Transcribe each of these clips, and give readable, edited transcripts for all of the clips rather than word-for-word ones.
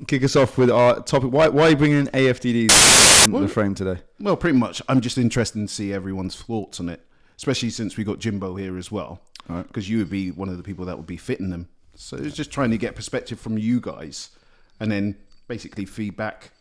kick us off with our topic. Why are you bringing AFDDs into the frame today? Well, pretty much. I'm just interested to see everyone's thoughts on it, especially since we got Jimbo here as well, because you would be one of the people that would be fitting them. So it's just trying to get perspective from you guys, and then basically feedback.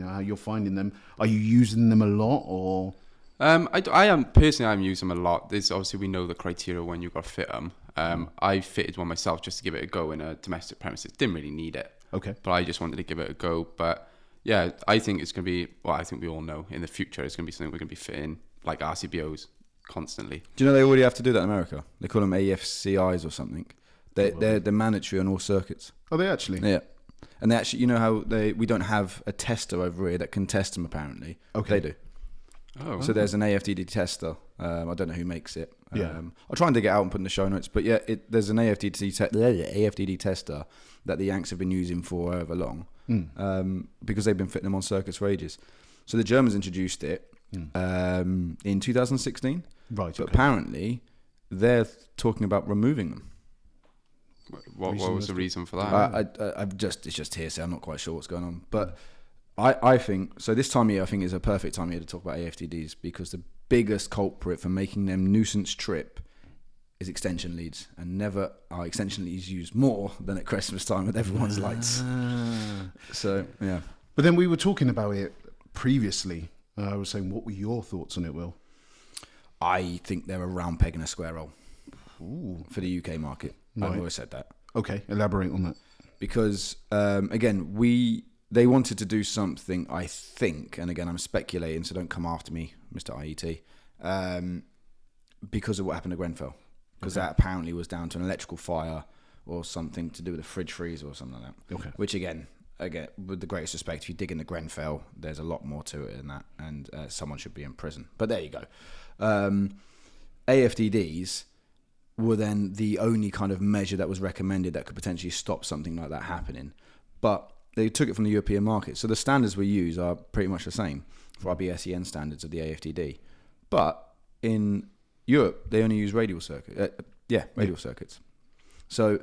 How you're finding them. Are you using them a lot, or? I am personally. I'm using them a lot. There's obviously we know the criteria when you got to fit them. I fitted one myself just to give it a go in a domestic premises. Didn't really need it. Okay. But I just wanted to give it a go. But yeah, I think it's going to be. Well, I think we all know in the future it's going to be something we're going to be fitting like RCBOs constantly. Do you know they already have to do that in America? They call them AFCIs or something. They're mandatory on all circuits. Are they actually? Yeah. And they actually, you know how we don't have a tester over here that can test them apparently. Okay. They do. Oh. So there's an AFDD tester. I don't know who makes it. Yeah. I'll try and dig it out and put in the show notes. But yeah, there's an AFDD tester that the Yanks have been using for however long, because they've been fitting them on circuits for ages. So the Germans introduced it in 2016. Right. But apparently they're talking about removing them. What was the reason for that? It's just hearsay. I'm not quite sure what's going on, but I think so. This time of year, I think, is a perfect time of year to talk about AFDDs because the biggest culprit for making them nuisance trip is extension leads, and never are extension leads used more than at Christmas time with everyone's lights. So yeah. But then we were talking about it previously. I was saying, what were your thoughts on it, Will? I think they're a round peg in a square hole for the UK market. Right. I've always said that. Okay, elaborate on that. Because, again, they wanted to do something, I think, and again, I'm speculating, so don't come after me, Mr. IET, because of what happened to Grenfell. Because that apparently was down to an electrical fire or something to do with a fridge freezer or something like that. Okay. Which, again, with the greatest respect, if you dig into Grenfell, there's a lot more to it than that, and someone should be in prison. But there you go. AFDDs were then the only kind of measure that was recommended that could potentially stop something like that happening. But they took it from the European market. So the standards we use are pretty much the same for our BSEN standards of the AFDD. But in Europe, they only use radial circuits. So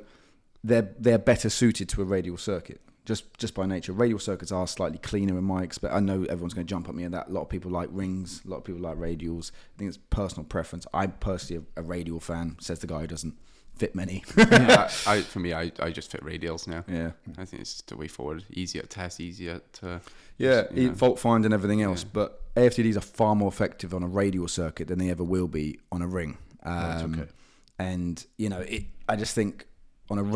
they're better suited to a radial circuit. Just by nature, radial circuits are slightly cleaner in my experience. I know everyone's going to jump at me at that. A lot of people like rings. A lot of people like radials. I think it's personal preference. I'm personally a radial fan. Says the guy who doesn't fit many. For me, I just fit radials now. Yeah, I think it's just the way forward. Easier to test, easier to fault find and everything else. Yeah. But AFDDs are far more effective on a radial circuit than they ever will be on a ring. That's okay. And I just think,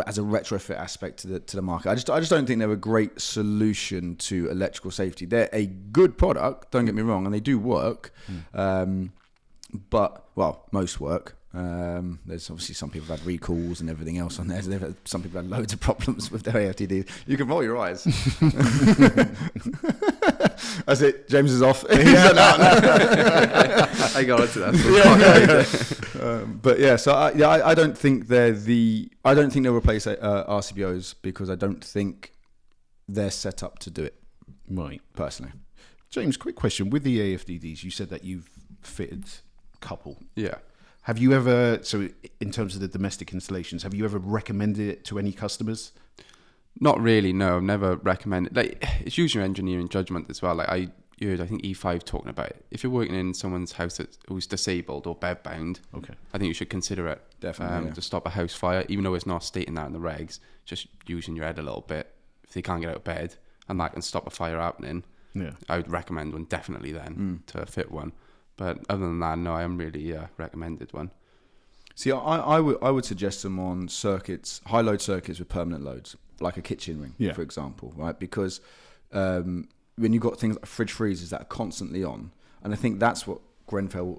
as a retrofit aspect to the market, I just don't think they're a great solution to electrical safety. They're a good product, don't get me wrong, and they do work, but most work. There's obviously some people have had recalls and everything else on there. Some people have loads of problems with their AFDDs. You can roll your eyes. That's it. James is off. I got into that. But yeah, so I don't think I don't think they'll replace RCBOs because I don't think they're set up to do it. Right. Personally. James, quick question. With the AFDDs, you said that you've fitted a couple. Yeah. Have you ever, so in terms of the domestic installations, have you ever recommended it to any customers? Not really, no. I've never recommended. It's usually engineering judgment as well. I think E5 talking about it. If you're working in someone's house who's disabled or bedbound, I think you should consider it. Definitely, to stop a house fire, even though it's not stating that in the regs. Just using your head a little bit. If they can't get out of bed and that can stop a fire happening, I would recommend one definitely then to fit one. But other than that, no, I haven't really recommended one. See, I would suggest them on circuits, high load circuits with permanent loads, like a kitchen ring, for example, right? Because when you've got things like fridge freezers that are constantly on, and I think that's what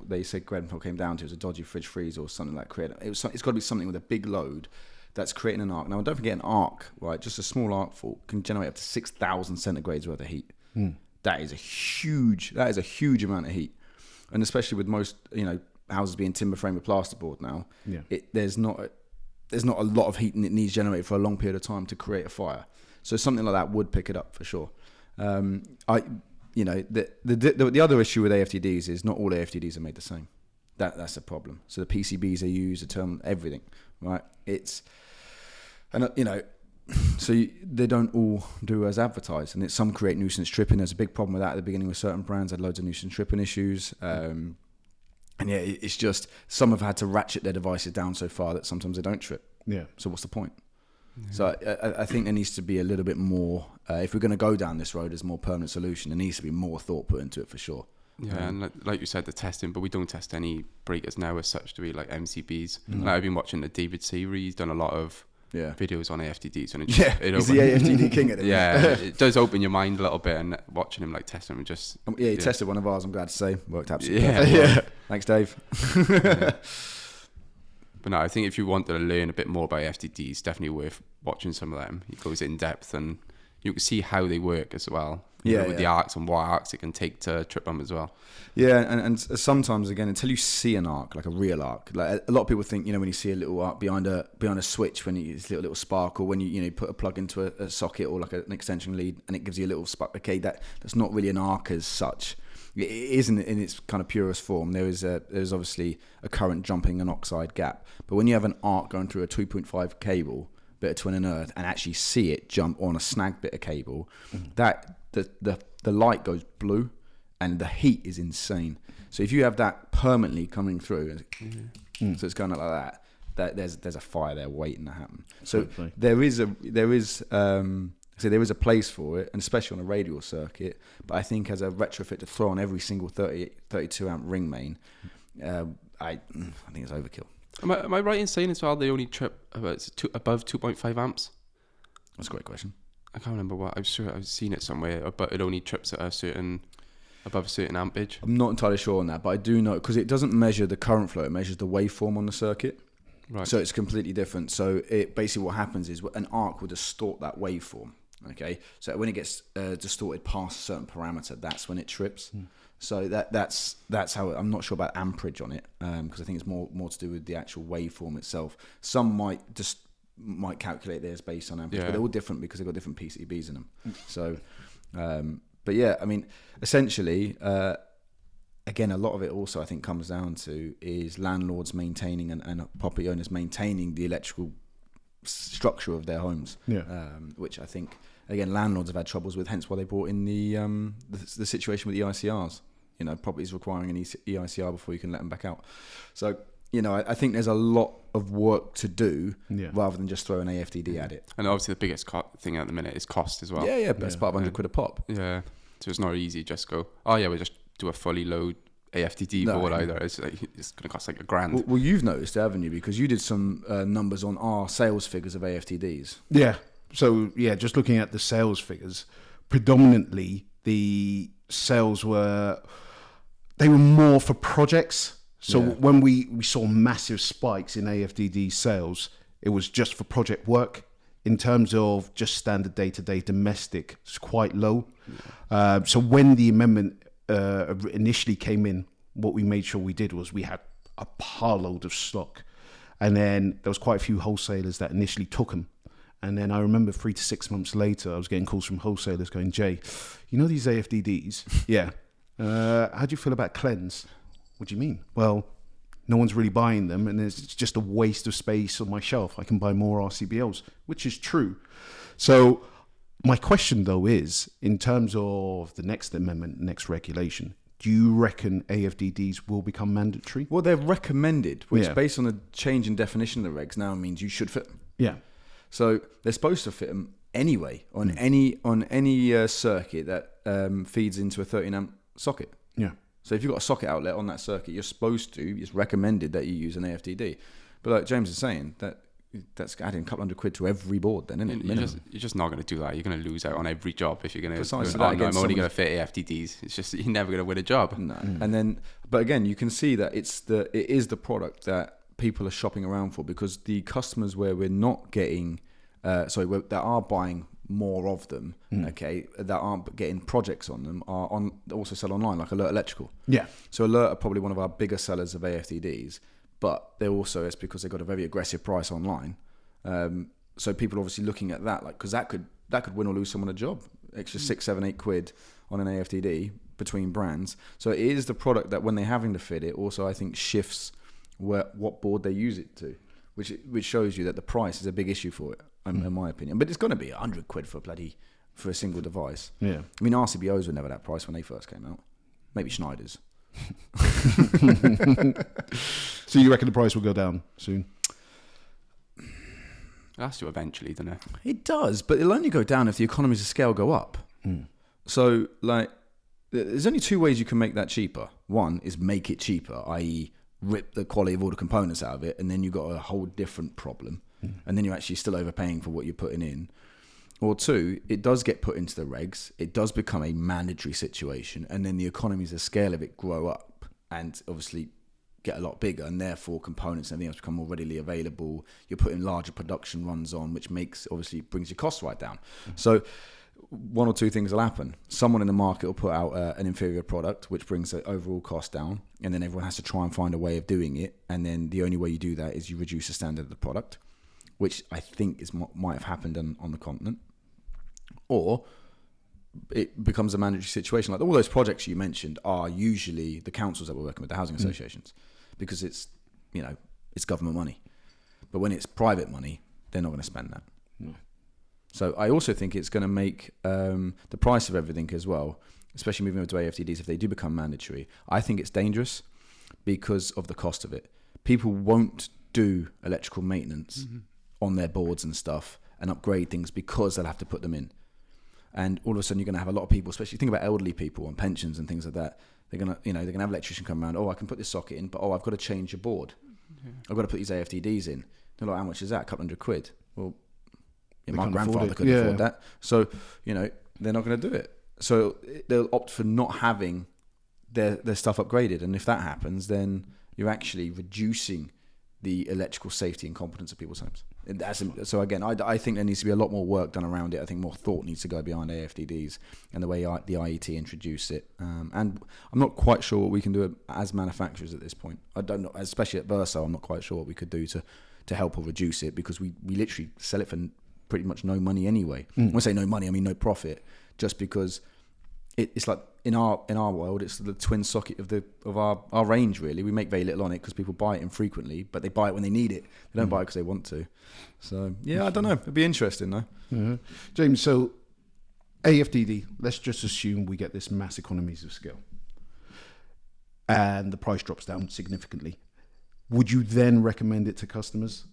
they said Grenfell came down to, is a dodgy fridge freezer or something like that. It's got to be something with a big load that's creating an arc. Now, don't forget an arc, right? Just a small arc fault can generate up to 6,000 centigrades worth of heat. That is a huge amount of heat. And especially with most, houses being timber frame with plasterboard now, there's not a lot of heat and it needs generated for a long period of time to create a fire. So something like that would pick it up for sure. The other issue with AFDDs is not all AFDDs are made the same. That's a problem. So the PCBs they use, the term, everything, right? they don't all do as advertised, and some create nuisance tripping. There's a big problem with that at the beginning with certain brands. Had loads of nuisance tripping issues. And yeah, it's just some have had to ratchet their devices down so far that sometimes they don't trip. Yeah. So what's the point? Yeah. So I think there needs to be a little bit more. If we're going to go down this road as a more permanent solution, there needs to be more thought put into it for sure. Yeah, and like you said, the testing, but we don't test any breakers now as such, do we? Like MCBs. And I've been watching the David Seaver. He's done a lot of videos on AFDDs, and he's the AFDD king at it. Yeah, it does open your mind a little bit, and watching him like testing them just. He tested one of ours. I'm glad to say worked absolutely perfect. Yeah. Thanks, Dave. But no, I think if you want to learn a bit more about AFDDs, it's definitely worth watching some of them. He goes in depth, and you can see how they work as well. With the arcs and what arcs it can take to trip them as well. Yeah, and sometimes again, until you see an arc, like a real arc, like a lot of people think, when you see a little arc behind a switch, when it's a little spark, or when you put a plug into a socket or like an extension lead, and it gives you a little spark. Okay, that's not really an arc as such. It isn't in its kind of purest form. There's obviously a current jumping an oxide gap, but when you have an arc going through a 2.5 cable, bit of twin and earth, and actually see it jump on a snag bit of cable, that the light goes blue, and the heat is insane. So if you have that permanently coming through, so it's going like that there's a fire there waiting to happen. So hopefully. there is a place for it, and especially on a radial circuit. But I think as a retrofit to throw on every single 32 amp ring main, I think it's overkill. Am I right in saying as well they only trip above 2.5 amps? That's a great question. I can't remember what. I'm sure I've seen it somewhere, but it only trips at above a certain ampage. I'm not entirely sure on that, but I do know, because it doesn't measure the current flow, it measures the waveform on the circuit. Right. So it's completely different. So it basically what happens is an arc will distort that waveform. Okay, so when it gets distorted past a certain parameter, that's when it trips. So that's how I'm not sure about amperage on it, because I think it's more to do with the actual waveform itself. Some might calculate theirs based on amperage, but they're all different because they've got different PCBs in them. So, but yeah, I mean, essentially, again, a lot of it also I think comes down to is landlords maintaining and property owners maintaining the electrical structure of their homes. Which I think, again, landlords have had troubles with, hence why they brought in the situation with the EICRs. Properties requiring an EICR before you can let them back out. So, I think there's a lot of work to do rather than just throw an AFDD at it. And obviously the biggest thing at the minute is cost as well. Yeah, but it's about 100 quid a pop. Yeah, so it's not easy just go, we'll just do a fully load AFDD board either. It's going to cost like $1,000. Well, you've noticed, haven't you? Because you did some numbers on our sales figures of AFDDs. Yeah. So, just looking at the sales figures, predominantly the sales were more for projects. So when we saw massive spikes in AFDD sales, it was just for project work. In terms of just standard day-to-day domestic, it's quite low. So when the amendment initially came in, what we made sure we did was we had a par load of stock. And then there was quite a few wholesalers that initially took them. And then I remember 3 to 6 months later, I was getting calls from wholesalers going, Jay, these AFDDs? Yeah. How do you feel about cleanse? What do you mean? Well, no one's really buying them, and it's just a waste of space on my shelf. I can buy more RCBLs, which is true. So my question, though, is, in terms of the next amendment, next regulation, do you reckon AFDDs will become mandatory? Well, they're recommended, which based on the change in definition of the regs now means you should fit them. Yeah. So they're supposed to fit them anyway on any circuit that feeds into a 13 amp socket. Yeah. So if you've got a socket outlet on that circuit, it's recommended that you use an AFDD. But like James is saying, that's adding a couple $100 to every board then, isn't it? You're just not going to do that. You're going to lose out on every job if you're going to I'm only going to fit AFDDs. It's just, you're never going to win a job. No. And then, but again, you can see that it is the product that people are shopping around for, because the customers where we're not getting, that are buying more of them, that aren't getting projects on them, also sell online, like Alert Electrical. Yeah. So Alert are probably one of our bigger sellers of AFDDs, but they're also, it's because they've got a very aggressive price online. So people are obviously looking at that, because that could win or lose someone a job. Extra 6, 7, 8 quid on an AFDD between brands. So it is the product that when they're having to fit it, also I think shifts what board they use it to, which shows you that the price is a big issue for it. in my opinion. But it's going to be £100 for a single device. Yeah. I mean, RCBOs were never that price when they first came out. Maybe Schneider's. So you reckon the price will go down soon? It has to eventually, doesn't it? It does, but it'll only go down if the economies of scale go up. So, like, there's only two ways you can make that cheaper. One is make it cheaper, i.e. rip the quality of all the components out of it, and then you've got a whole different problem. And then you're actually still overpaying for what you're putting in. Or two, it does get put into the regs. It does become a mandatory situation, and then the economies of scale of it grow up and obviously get a lot bigger, and therefore components and everything else become more readily available. You're putting larger production runs on, which obviously brings your costs right down. So one or two things will happen. Someone in the market will put out an inferior product, which brings the overall cost down, and then everyone has to try and find a way of doing it. And then the only way you do that is you reduce the standard of the product, which I think might have happened on the continent. Or it becomes a mandatory situation. Like all those projects you mentioned are usually the councils that we're working with, the housing associations, because it's government money. But when it's private money, they're not going to spend that. No. So I also think it's going to make the price of everything as well, especially moving over to AFDDs, if they do become mandatory. I think it's dangerous because of the cost of it. People won't do electrical maintenance on their boards and stuff and upgrade things because they'll have to put them in. And all of a sudden, you're going to have a lot of people, especially think about elderly people on pensions and things like that. They're going to have an electrician come around. Oh, I can put this socket in, but I've got to change your board. Yeah. I've got to put these AFDDs in. They're like, how much is that? £200. Well, my grandfather couldn't afford that. So, they're not going to do it. So they'll opt for not having their stuff upgraded. And if that happens, then you're actually reducing the electrical safety and competence of people's homes. So again, I think there needs to be a lot more work done around it. I think more thought needs to go behind AFDDs and the way the IET introduce it. And I'm not quite sure what we can do as manufacturers at this point. I don't know, especially at Verso, I'm not quite sure what we could do to help or reduce it, because we literally sell it for pretty much no money anyway. When I say no money, I mean no profit, just because it's like in our world, it's the twin socket of our range. Really, we make very little on it because people buy it infrequently, but they buy it when they need it. They don't buy it because they want to. So yeah, I don't know. It'd be interesting though. Mm-hmm. James, so AFDD, let's just assume we get this mass economies of scale, and the price drops down significantly. Would you then recommend it to customers?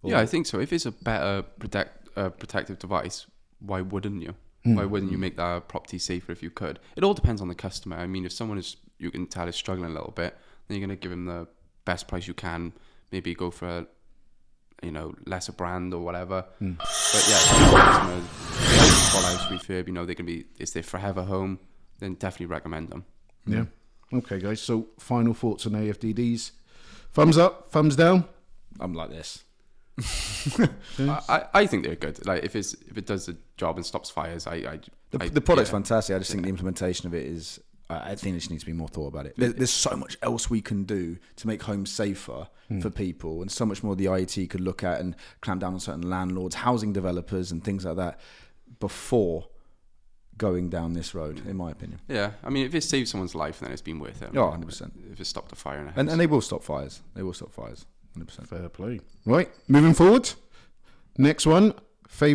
Yeah, I think so. If it's a better protective device, why wouldn't you? Why wouldn't you make that property safer if you could? It all depends on the customer. I mean, if someone you can tell is struggling a little bit, then you're going to give them the best price you can. Maybe go for a, lesser brand or whatever. But yeah, some customers, full house refurb, it's their forever home, then definitely recommend them. Yeah. Okay, guys. So final thoughts on AFDDs. Thumbs up, thumbs down? I'm like this. I think they're good. Like if it does the job and stops fires, the product's fantastic. I just think the implementation of it is. I think there just needs to be more thought about it. There's so much else we can do to make homes safer for people, and so much more the IET could look at and clamp down on certain landlords, housing developers, and things like that before going down this road, in my opinion. Yeah, I mean, if it saves someone's life, then it's been worth it. Oh, 100%. If it stopped a fire in a house. And they will stop fires. 100%. Fair play. Right, moving forward. Next one, favourite